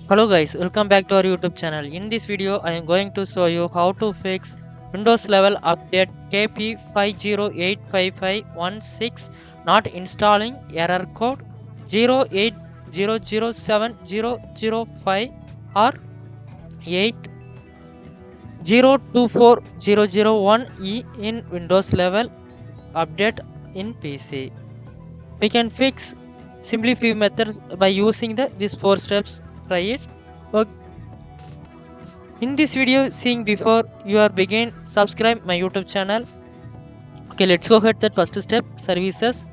Hello guys, welcome back to our YouTube channel. In this video, I am going to show you how to fix Windows level update KB5085516 not installing error code 0x80070005 or 0x8024001e in Windows level update in PC. We can fix simply few methods by using these 4 steps. Try it. Okay. In this video, seeing before you are begin, subscribe my YouTube channel. Okay, let's go ahead. That first step, services.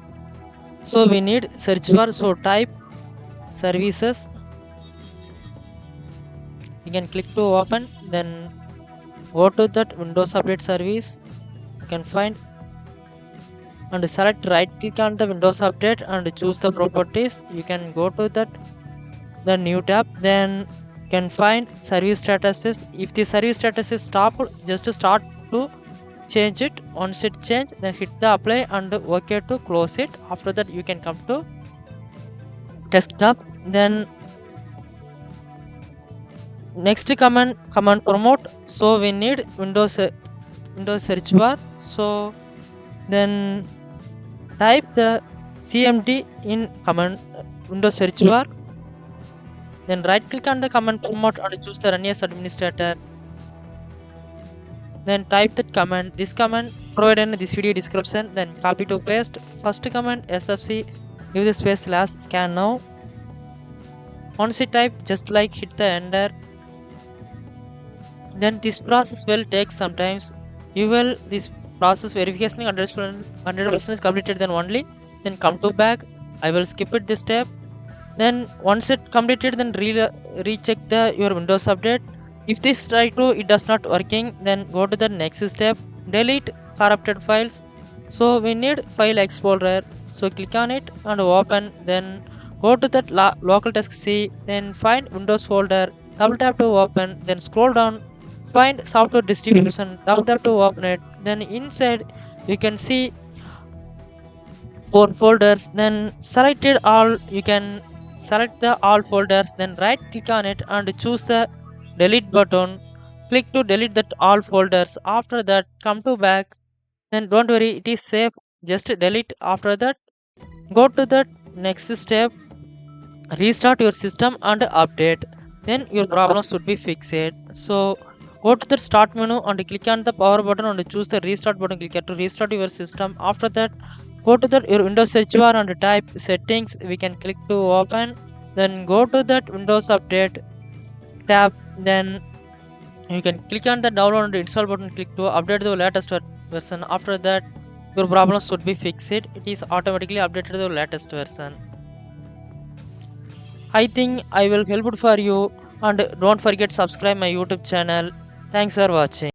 So we need search bar. So type services. You can click to open. Then go to that Windows Update service. You can find and select right click on the Windows Update and choose the properties. You can go to the new tab. Then you can find service statuses. If the service status is stopped, just start to change it. Once it change, then hit the apply and OK to close it. After that, you can come to desktop. Then next command promote. So we need Windows search bar. So then type the cmd in command Windows search bar. Then right click on the command promote and choose the run as administrator. Then type that command. This command provided in this video description. Then copy to paste. First command sfc, give the space / scan now. Once you type, just like hit the enter. Then this process will take some times. This process verification 100% is completed, then only then come to back. I will skip it this step. Then once it completed, then recheck your Windows update. If this try to it does not working, then go to the next step, delete corrupted files. So we need file explorer. So click on it and open. Then go to that local disk C. Then find Windows folder. Double tap to open. Then scroll down. Find software distribution. Double tap to open it. Then inside you can see 4 folders. Then select it all. You can select the all folders. Then right click on it and choose the delete button. Click to delete that all folders. After that, come to back. Then don't worry, it is safe. Just delete. After that, go to the next step. Restart your system and update. Then your problem should be fixed. So go to the start menu and click on the power button and choose the restart button. Click here to restart your system. After that, go to your Windows search bar and type settings. We can click to open. Then go to that Windows update tab. Then you can click on the download and install button. Click to update the latest version. After that, your problem should be fixed. It is automatically updated to the latest version. I think I will help it for you, and don't forget subscribe my YouTube channel. Thanks for watching.